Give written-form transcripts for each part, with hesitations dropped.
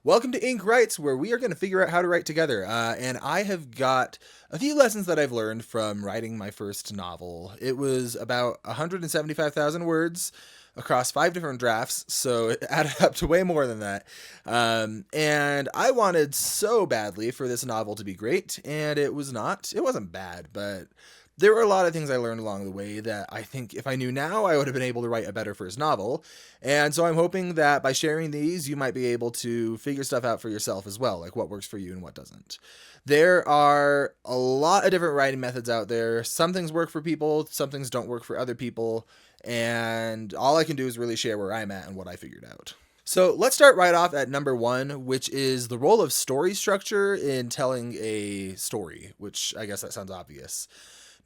Welcome to Ink Writes, where we are going to figure out how to write together. And I have got a few lessons that I've learned from writing my first novel. It was about 175,000 words across 5 different drafts, so it added up to way more than that. And I wanted so badly for this novel to be great, and it was not. It wasn't bad, but there were a lot of things I learned along the way that I think if I knew now, I would have been able to write a better first novel. And so I'm hoping that by sharing these, you might be able to figure stuff out for yourself as well, like what works for you and what doesn't. There are a lot of different writing methods out there. Some things work for people, some things don't work for other people. And all I can do is really share where I'm at and what I figured out. So let's start right off at number one, which is the role of story structure in telling a story, which I guess that sounds obvious.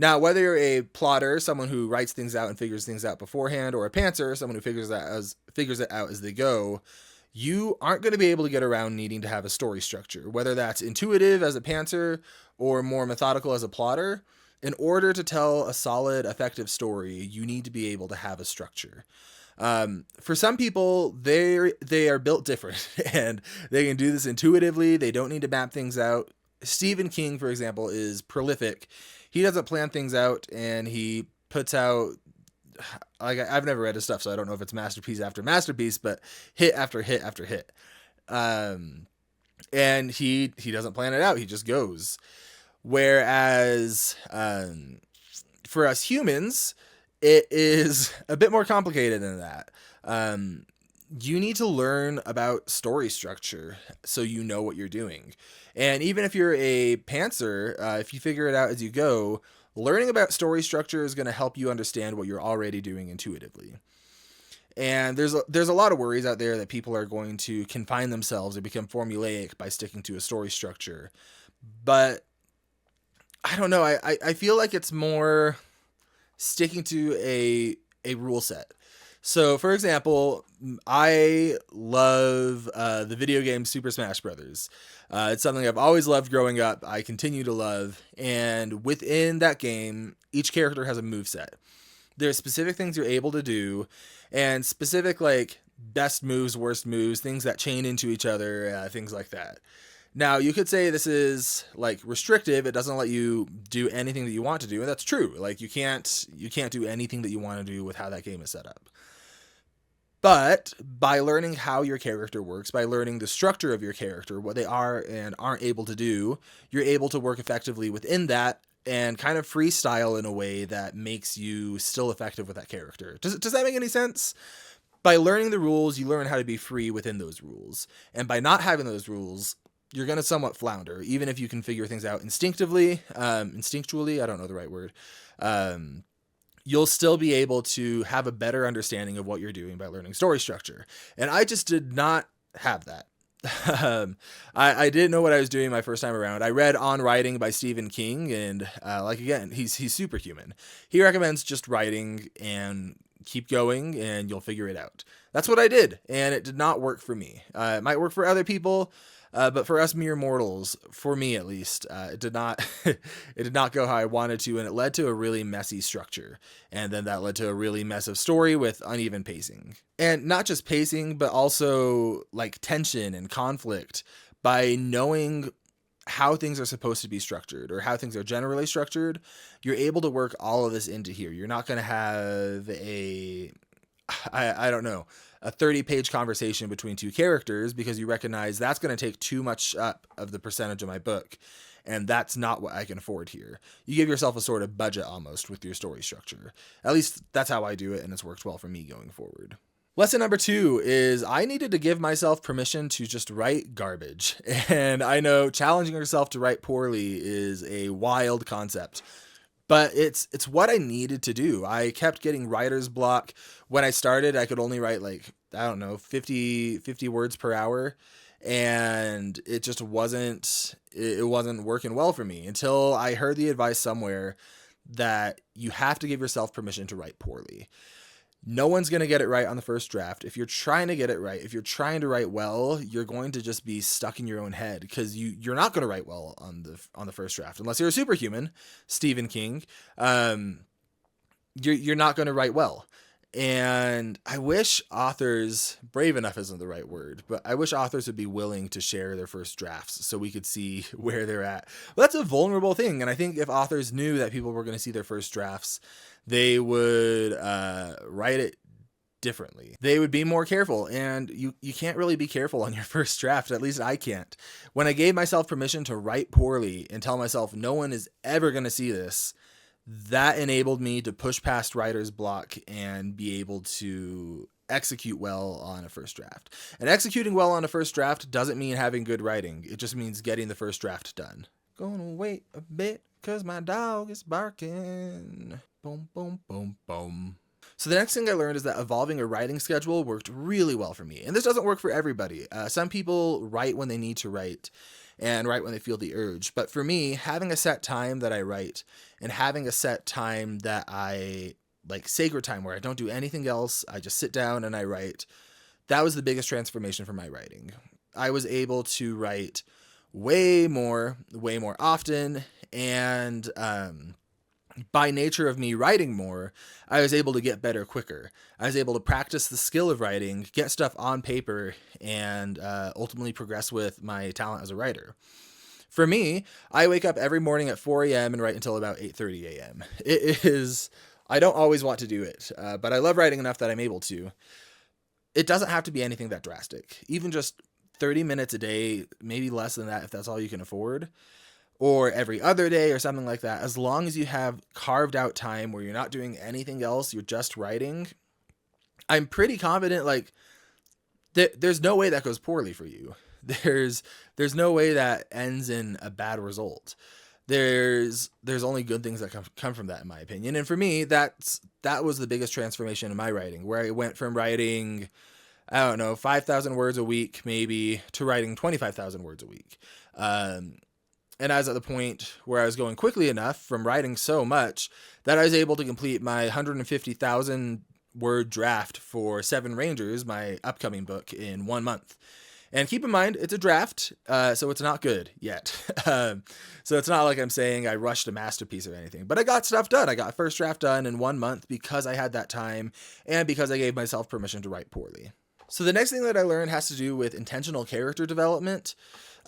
Now, whether you're a plotter, someone who writes things out and figures things out beforehand, or a pantser, someone who figures it out as they go, you aren't going to be able to get around needing to have a story structure, whether that's intuitive as a pantser or more methodical as a plotter. In order to tell a solid, effective story, you need to be able to have a structure. For some people, they are built different, and they can do this intuitively. They don't need to map things out. Stephen King, for example, is prolific. He doesn't plan things out, and he puts out, like, I've never read his stuff, so I don't know if it's masterpiece after masterpiece, but hit after hit after hit. And he doesn't plan it out. He just goes. Whereas for us humans, it is a bit more complicated than that. You need to learn about story structure so you know what you're doing. And even if you're a pantser, if you figure it out as you go, learning about story structure is going to help you understand what you're already doing intuitively. And there's a lot of worries out there that people are going to confine themselves or become formulaic by sticking to a story structure. But I don't know. I feel like it's more sticking to a rule set. So, for example, I love the video game Super Smash Brothers. It's something I've always loved growing up. I continue to love. And within that game, each character has a moveset. There's specific things you're able to do, and specific, like, best moves, worst moves, things that chain into each other, things like that. Now, you could say this is, like, restrictive. It doesn't let you do anything that you want to do, and that's true. Like, you can't do anything that you want to do with how that game is set up. But by learning how your character works, by learning the structure of your character, what they are and aren't able to do, you're able to work effectively within that and kind of freestyle in a way that makes you still effective with that character. Does that make any sense? By learning the rules, you learn how to be free within those rules. And by not having those rules, you're going to somewhat flounder, even if you can figure things out instinctually, I don't know the right word. You'll still be able to have a better understanding of what you're doing by learning story structure. And I just did not have that. I didn't know what I was doing my first time around. I read On Writing by Stephen King, and again, he's superhuman. He recommends just writing and keep going, and you'll figure it out. That's what I did, and it did not work for me. It might work for other people. But for us mere mortals, for me at least, it did not it did not go how I wanted to, and it led to a really messy structure. And then that led to a really mess of story with uneven pacing. And not just pacing, but also like tension and conflict. By knowing how things are supposed to be structured or how things are generally structured, you're able to work all of this into here. You're not going to have I don't know, a 30-page conversation between two characters because you recognize that's going to take too much up of the percentage of my book, and that's not what I can afford here. You give yourself a sort of budget almost with your story structure. At least that's how I do it, and it's worked well for me going forward. Lesson number 2 is I needed to give myself permission to just write garbage. And I know challenging yourself to write poorly is a wild concept. But it's what I needed to do. I kept getting writer's block. When I started, I could only write 50 words per hour. And it just wasn't working well for me until I heard the advice somewhere that you have to give yourself permission to write poorly. No one's going to get it right on the first draft. If you're trying to get it right, if you're trying to write well, you're going to just be stuck in your own head because you're not going to write well on the first draft unless you're a superhuman, Stephen King. You're not going to write well. And I wish authors, brave enough isn't the right word, but I wish authors would be willing to share their first drafts so we could see where they're at. Well, that's a vulnerable thing. And I think if authors knew that people were going to see their first drafts, they would write it differently. They would be more careful, and you can't really be careful on your first draft. At least I can't. When I gave myself permission to write poorly and tell myself no one is ever going to see this, that enabled me to push past writer's block and be able to execute well on a first draft. And executing well on a first draft doesn't mean having good writing. It just means getting the first draft done. Gonna wait a bit cause my dog is barking. Boom, boom, boom, boom. So the next thing I learned is that evolving a writing schedule worked really well for me. And this doesn't work for everybody. Some people write when they need to write and write when they feel the urge. But for me, having a set time that I write and having a set time that I like, sacred time where I don't do anything else, I just sit down and I write, that was the biggest transformation for my writing. I was able to write way more often, and by nature of me writing more, I was able to get better quicker. I was able to practice the skill of writing, get stuff on paper, and ultimately progress with my talent as a writer. For me, I wake up every morning at 4 a.m. and write until about 8:30 a.m. It is, I don't always want to do it, but I love writing enough that I'm able to. It doesn't have to be anything that drastic. Even just 30 minutes a day, maybe less than that if that's all you can afford, or every other day or something like that. As long as you have carved out time where you're not doing anything else, you're just writing, I'm pretty confident, like, there's no way that goes poorly for you. There's no way that ends in a bad result. There's only good things that come from that, in my opinion. And for me, that was the biggest transformation in my writing, where I went from writing, I don't know, 5,000 words a week maybe, to writing 25,000 words a week. And I was at the point where I was going quickly enough from writing so much that I was able to complete my 150,000 word draft for Seven Rangers, my upcoming book, in 1 month. And keep in mind, it's a draft, so it's not good yet. So it's not like I'm saying I rushed a masterpiece or anything, but I got stuff done. I got first draft done in 1 month because I had that time and because I gave myself permission to write poorly. So the next thing that I learned has to do with intentional character development.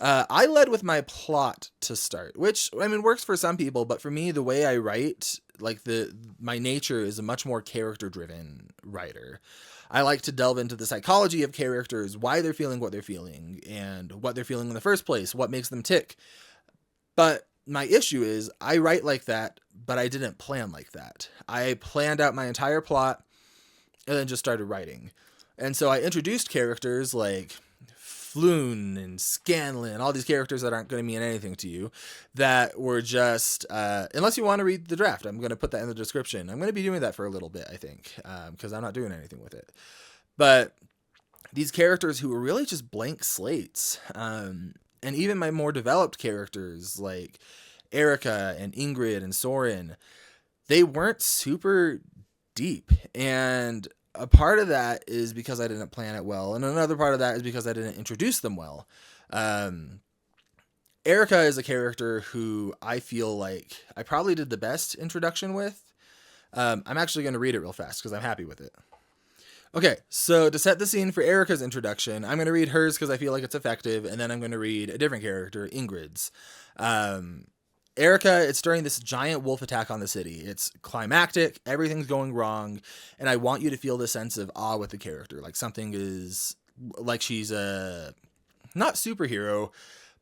I led with my plot to start, which, I mean, works for some people, but for me, the way I write, like, my nature is a much more character-driven writer. I like to delve into the psychology of characters, why they're feeling what they're feeling, and what they're feeling in the first place, what makes them tick. But my issue is, I write like that, but I didn't plan like that. I planned out my entire plot, and then just started writing. And so I introduced characters like Floon and Scanlan, all these characters that aren't going to mean anything to you, that were just, unless you want to read the draft, I'm going to put that in the description. I'm going to be doing that for a little bit, I think, because I'm not doing anything with it. But these characters who were really just blank slates, and even my more developed characters like Erica and Ingrid and Soren, they weren't super deep. And a part of that is because I didn't plan it well, and another part of that is because I didn't introduce them well. Erica is a character who I feel like I probably did the best introduction with. I'm actually going to read it real fast because I'm happy with it. Okay, so to set the scene for Erica's introduction, I'm going to read hers because I feel like it's effective, and then I'm going to read a different character, Ingrid's. Erica, it's during this giant wolf attack on the city. It's climactic, everything's going wrong, and I want you to feel the sense of awe with the character. Like something is, like she's a, not superhero,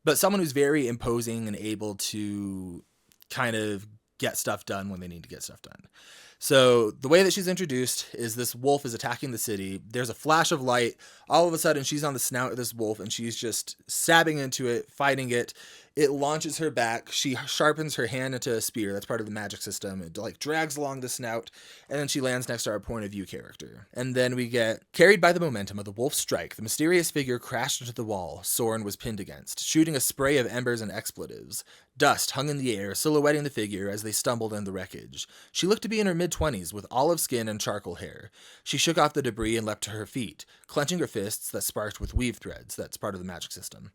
but someone who's very imposing and able to kind of get stuff done when they need to get stuff done. So the way that she's introduced is this wolf is attacking the city. There's a flash of light. All of a sudden, she's on the snout of this wolf, and she's just stabbing into it, fighting it. It launches her back. She sharpens her hand into a spear. That's part of the magic system. It like drags along the snout, and then she lands next to our point of view character. And then we get, carried by the momentum of the wolf's strike, the mysterious figure crashed into the wall Soren was pinned against, shooting a spray of embers and expletives. Dust hung in the air, silhouetting the figure as they stumbled in the wreckage. She looked to be in her mid mid-20s with olive skin and charcoal hair. She shook off the debris and leapt to her feet, clenching her fists that sparked with weave threads. That's part of the magic system.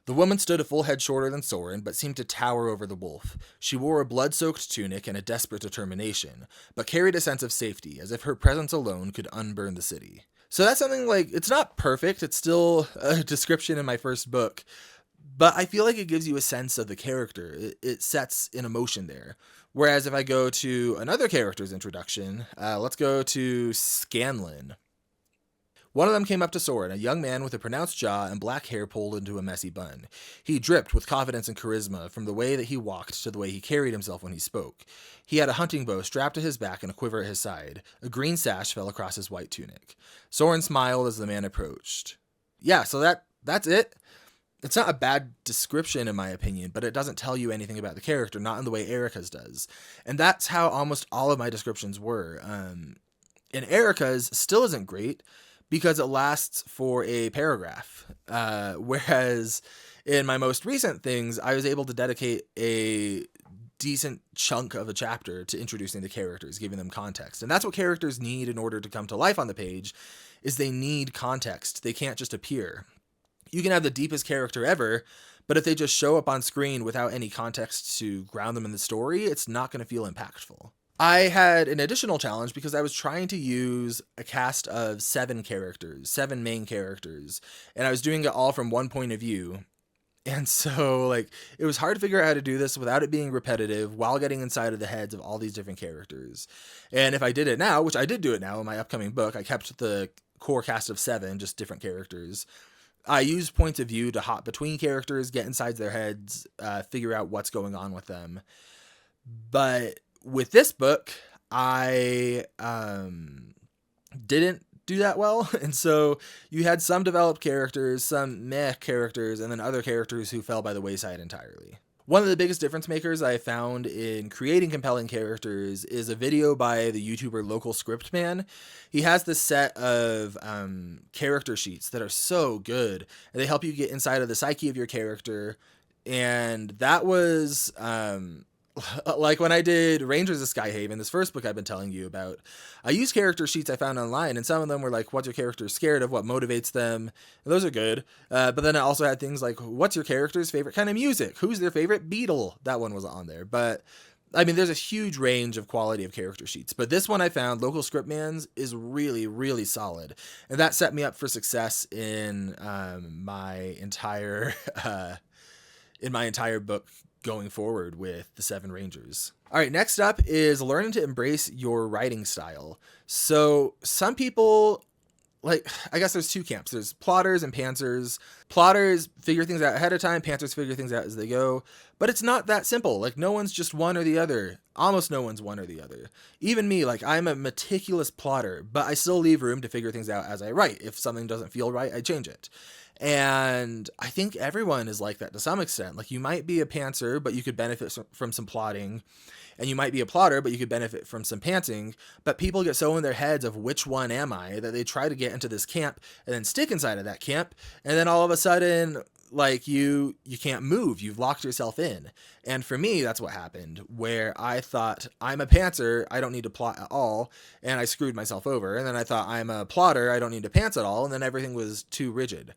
The woman stood a full head shorter than Soren, but seemed to tower over the wolf. She wore a blood-soaked tunic and a desperate determination, but carried a sense of safety, as if her presence alone could unburn the city. So that's something like, it's not perfect, it's still a description in my first book, but I feel like it gives you a sense of the character. It sets an emotion there. Whereas if I go to another character's introduction, let's go to Scanlan. One of them came up to Soren, a young man with a pronounced jaw and black hair pulled into a messy bun. He dripped with confidence and charisma, from the way that he walked to the way he carried himself when he spoke. He had a hunting bow strapped to his back and a quiver at his side. A green sash fell across his white tunic. Soren smiled as the man approached. Yeah, so that's it. It's not a bad description in my opinion, but it doesn't tell you anything about the character, not in the way Erica's does. And that's how almost all of my descriptions were. And Erica's still isn't great, because it lasts for a paragraph. Whereas in my most recent things, I was able to dedicate a decent chunk of a chapter to introducing the characters, giving them context. And that's what characters need in order to come to life on the page, is they need context. They can't just appear. You can have the deepest character ever, but if they just show up on screen without any context to ground them in the story, it's not going to feel impactful. I had an additional challenge because I was trying to use a cast of 7 characters, 7 main characters, and I was doing it all from one point of view. And so, it was hard to figure out how to do this without it being repetitive while getting inside of the heads of all these different characters. And if I did it now, which I did do it now in my upcoming book, I kept the core cast of 7, just different characters. I used points of view to hop between characters, get inside their heads, figure out what's going on with them. But with this book, I didn't do that well. And so you had some developed characters, some meh characters, and then other characters who fell by the wayside entirely. One of the biggest difference makers I found in creating compelling characters is a video by the YouTuber Local Script Man. He has this set of character sheets that are so good, and they help you get inside of the psyche of your character. And that was like when I did Rangers of Skyhaven, this first book I've been telling you about, I used character sheets I found online, and some of them were like, what's your character scared of, what motivates them, and those are good. But then I also had things like, what's your character's favorite kind of music, who's their favorite Beatle, that one wasn't on there. But I mean, there's a huge range of quality of character sheets, but this one I found, Local Script Man's, is really, really solid, and that set me up for success in my entire book going forward with the 7 Rangers. All right, next up is learning to embrace your writing style. So some people, I guess there's 2 camps. There's plotters and pantsers. Plotters figure things out ahead of time. Pantsers figure things out as they go. But it's not that simple. No one's just one or the other. Almost no one's one or the other. Even me, I'm a meticulous plotter, but I still leave room to figure things out as I write. If something doesn't feel right, I change it. And I think everyone is like that to some extent. You might be a pantser, but you could benefit from some plotting. And you might be a plotter, but you could benefit from some pantsing. But people get so in their heads of which one am I that they try to get into this camp and then stick inside of that camp. And then all of a sudden, you can't move. You've locked yourself in. And for me, that's what happened, where I thought, I'm a pantser, I don't need to plot at all. And I screwed myself over. And then I thought, I'm a plotter, I don't need to pants at all. And then everything was too rigid.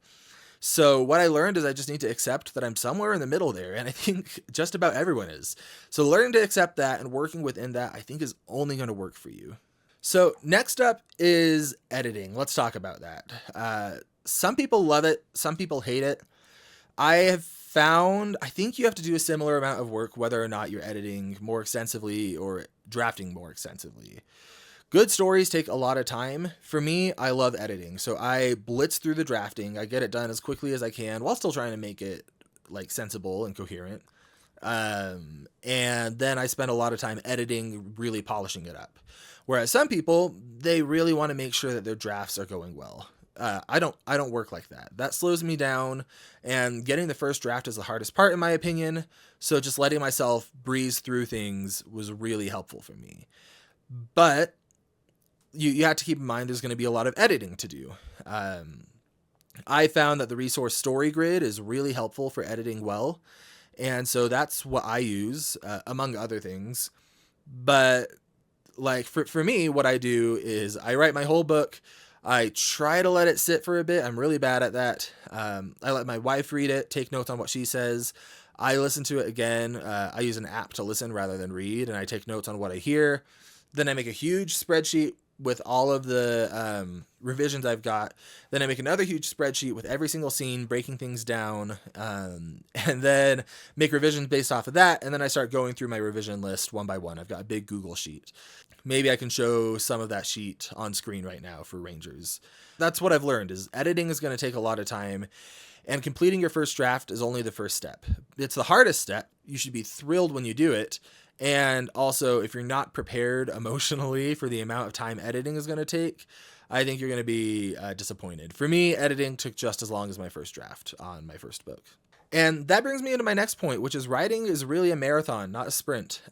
So what I learned is I just need to accept that I'm somewhere in the middle there, and I think just about everyone is. So learning to accept that and working within that, I think, is only going to work for you. So next up is editing. Let's talk about that. Some people love it. Some people hate it. I have found, I think you have to do a similar amount of work whether or not you're editing more extensively or drafting more extensively. Good stories take a lot of time. For me, I love editing. So I blitz through the drafting. I get it done as quickly as I can while still trying to make it sensible and coherent. And then I spend a lot of time editing, really polishing it up. Whereas some people, they really want to make sure that their drafts are going well. I don't work like that. That slows me down, and getting the first draft is the hardest part in my opinion. So just letting myself breeze through things was really helpful for me. But you have to keep in mind there's going to be a lot of editing to do. I found that the resource StoryGrid is really helpful for editing well, and so that's what I use, among other things. But like for me, what I do is I write my whole book. I try to let it sit for a bit. I'm really bad at that. I let my wife read it, take notes on what she says. I listen to it again. I use an app to listen rather than read, and I take notes on what I hear. Then I make a huge spreadsheet with all of the revisions I've got. Then I make another huge spreadsheet with every single scene, breaking things down, and then make revisions based off of that. And then I start going through my revision list one by one. I've got a big Google sheet. Maybe I can show some of that sheet on screen right now for Rangers. That's what I've learned is editing is going to take a lot of time, and completing your first draft is only the first step. It's the hardest step. You should be thrilled when you do it. And also, if you're not prepared emotionally for the amount of time editing is going to take, I think you're going to be disappointed. For me, editing took just as long as my first draft on my first book. And that brings me into my next point, which is writing is really a marathon, not a sprint.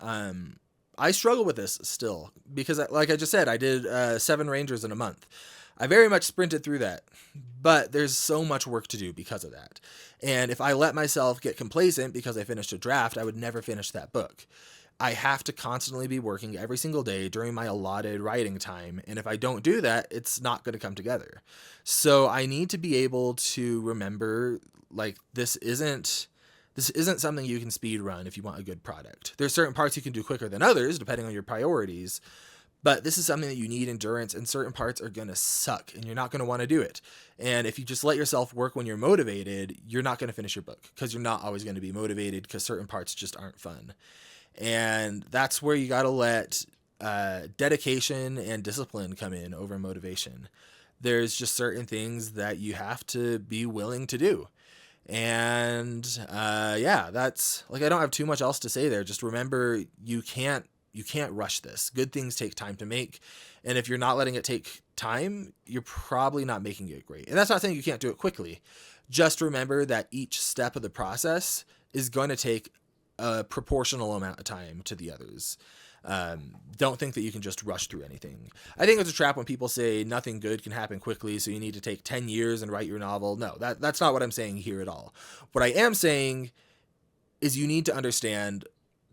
I struggle with this still because, like I just said, I did 7 Rangers in a month. I very much sprinted through that, but there's so much work to do because of that. And if I let myself get complacent because I finished a draft, I would never finish that book. I have to constantly be working every single day during my allotted writing time. And if I don't do that, it's not going to come together. So I need to be able to remember, like, this isn't something you can speed run if you want a good product. There's certain parts you can do quicker than others, depending on your priorities. But this is something that you need endurance, and certain parts are going to suck and you're not going to want to do it. And if you just let yourself work when you're motivated, you're not going to finish your book because you're not always going to be motivated because certain parts just aren't fun. And that's where you got to let dedication and discipline come in over motivation. There's just certain things that you have to be willing to do. And that's like, I don't have too much else to say there. Just remember, you can't rush this. Good things take time to make. And if you're not letting it take time, you're probably not making it great. And that's not saying you can't do it quickly. Just remember that each step of the process is going to take a proportional amount of time to the others. Don't think that you can just rush through anything. I think it's a trap when people say nothing good can happen quickly, so you need to take 10 years and write your novel. No, that's not what I'm saying here at all. What I am saying is you need to understand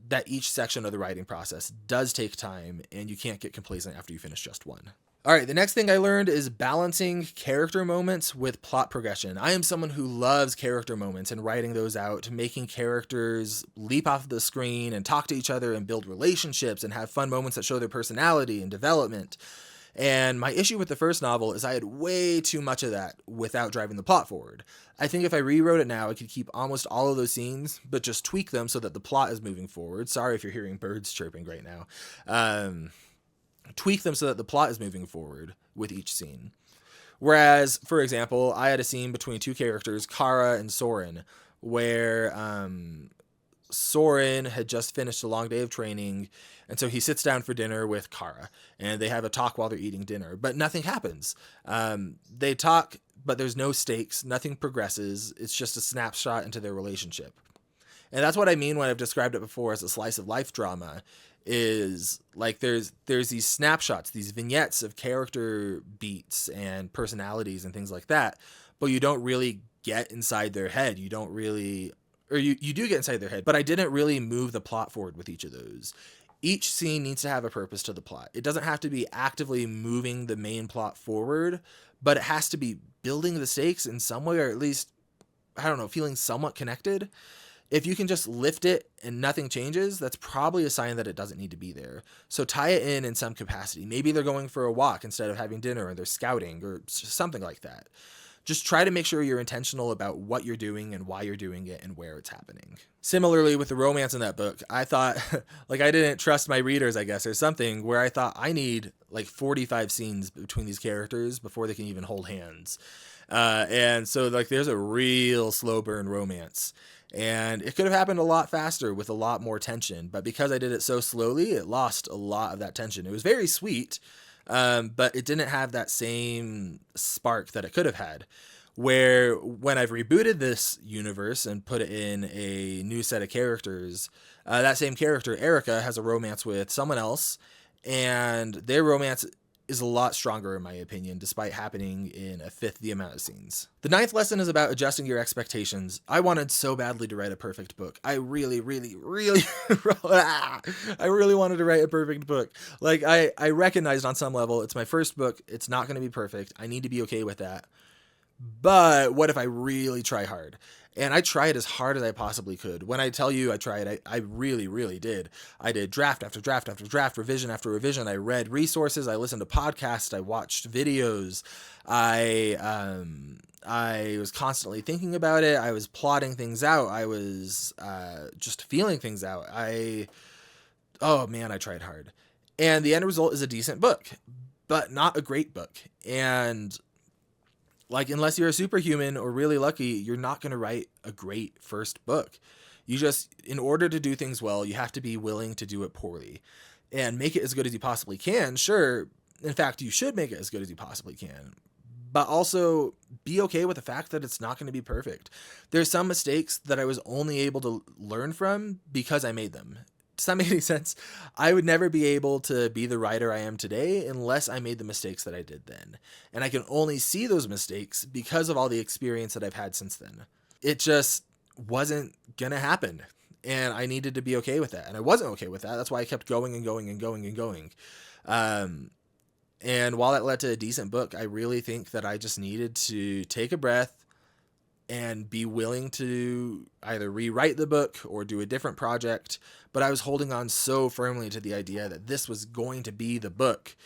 that each section of the writing process does take time, and you can't get complacent after you finish just one. All right, the next thing I learned is balancing character moments with plot progression. I am someone who loves character moments and writing those out, making characters leap off the screen and talk to each other and build relationships and have fun moments that show their personality and development. And my issue with the first novel is I had way too much of that without driving the plot forward. I think if I rewrote it now, I could keep almost all of those scenes, but just tweak them so that the plot is moving forward. Sorry if you're hearing birds chirping right now. Tweak them so that the plot is moving forward with each scene. Whereas, for example, I had a scene between two characters, Kara and Soren, where Soren had just finished a long day of training, and so he sits down for dinner with Kara, and they have a talk while they're eating dinner, but nothing happens. They talk, but there's no stakes, nothing progresses, it's just a snapshot into their relationship. And that's what I mean when I've described it before as a slice of life drama, is like there's these snapshots, these vignettes of character beats and personalities and things like that, but you don't really get inside their head. You don't really, or you do get inside their head, but I didn't really move the plot forward with each of those. Each scene needs to have a purpose to the plot. It doesn't have to be actively moving the main plot forward, but it has to be building the stakes in some way, or at least, I don't know, feeling somewhat connected. If you can just lift it and nothing changes, that's probably a sign that it doesn't need to be there. So tie it in some capacity. Maybe they're going for a walk instead of having dinner, or they're scouting or something like that. Just try to make sure you're intentional about what you're doing and why you're doing it and where it's happening. Similarly, with the romance in that book, I thought, like, I didn't trust my readers, I guess, or something, where I thought I need like 45 scenes between these characters before they can even hold hands. And so, like, there's a real slow burn romance. And it could have happened a lot faster with a lot more tension. But because I did it so slowly, it lost a lot of that tension. It was very sweet, but it didn't have that same spark that it could have had. Where when I've rebooted this universe and put it in a new set of characters, that same character, Erica, has a romance with someone else. And their romance is a lot stronger in my opinion, despite happening in a fifth the amount of scenes. The ninth lesson is about adjusting your expectations. I wanted so badly to write a perfect book. I really, really, really, I really wanted to write a perfect book. Like I recognized on some level, it's my first book. It's not going to be perfect. I need to be okay with that. But what if I really try hard? And I tried as hard as I possibly could. When I tell you I tried, I really, really did. I did draft after draft after draft, revision after revision. I read resources. I listened to podcasts. I watched videos. I was constantly thinking about it. I was plotting things out. I was just feeling things out. Oh man, I tried hard. And the end result is a decent book, but not a great book. And like, unless you're a superhuman or really lucky, you're not going to write a great first book. You just, in order to do things well, you have to be willing to do it poorly and make it as good as you possibly can. Sure. In fact, you should make it as good as you possibly can, but also be okay with the fact that it's not going to be perfect. There's some mistakes that I was only able to learn from because I made them. Does that make any sense? I would never be able to be the writer I am today unless I made the mistakes that I did then. And I can only see those mistakes because of all the experience that I've had since then. It just wasn't gonna happen. And I needed to be okay with that. And I wasn't okay with that. That's why I kept going and going and going and going. And while that led to a decent book, I really think that I just needed to take a breath and be willing to either rewrite the book or do a different project. But I was holding on so firmly to the idea that this was going to be the book.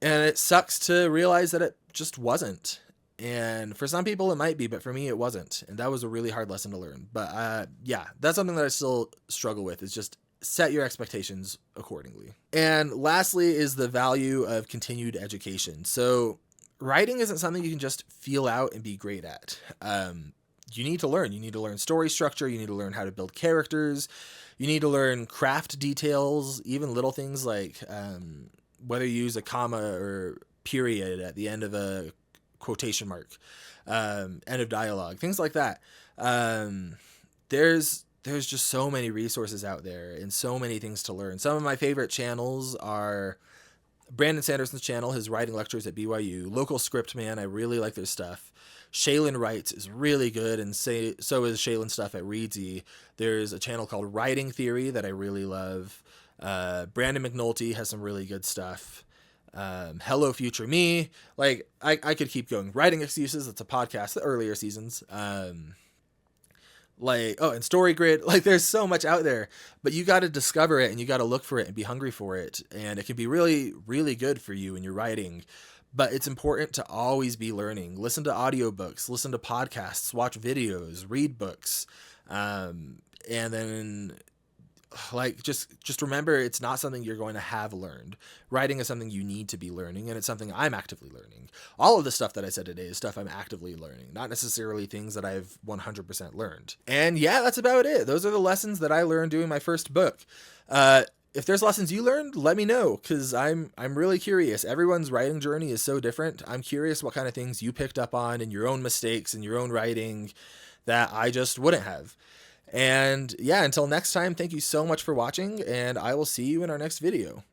And it sucks to realize that it just wasn't. And for some people it might be, but for me it wasn't. And that was a really hard lesson to learn. But yeah, that's something that I still struggle with, is just set your expectations accordingly. And lastly is the value of continued education. So writing isn't something you can just feel out and be great at. You need to learn. You need to learn story structure. You need to learn how to build characters. You need to learn craft details, even little things like whether you use a comma or period at the end of a quotation mark, end of dialogue, things like that. There's just so many resources out there and so many things to learn. Some of my favorite channels are Brandon Sanderson's channel, his writing lectures at BYU. Local Script Man, I really like their stuff. Shaylin Writes is really good, and so is Shaylin's stuff at Reedsy. There's a channel called Writing Theory that I really love. Brandon McNulty has some really good stuff. Hello Future Me. Like, I could keep going. Writing Excuses, that's a podcast, the earlier seasons. And Story Grid. Like, there's so much out there, but you got to discover it and you got to look for it and be hungry for it. And it can be really, really good for you in your writing, but it's important to always be learning. Listen to audiobooks, listen to podcasts, watch videos, read books. And then just remember, it's not something you're going to have learned. Writing is something you need to be learning, and it's something I'm actively learning. All of the stuff that I said today is stuff I'm actively learning, not necessarily things that I've 100% learned. And yeah, that's about it. Those are the lessons that I learned doing my first book. If there's lessons you learned, let me know, because I'm really curious. Everyone's writing journey is so different. I'm curious what kind of things you picked up on in your own mistakes in your own writing that I just wouldn't have. And yeah, until next time, thank you so much for watching, and I will see you in our next video.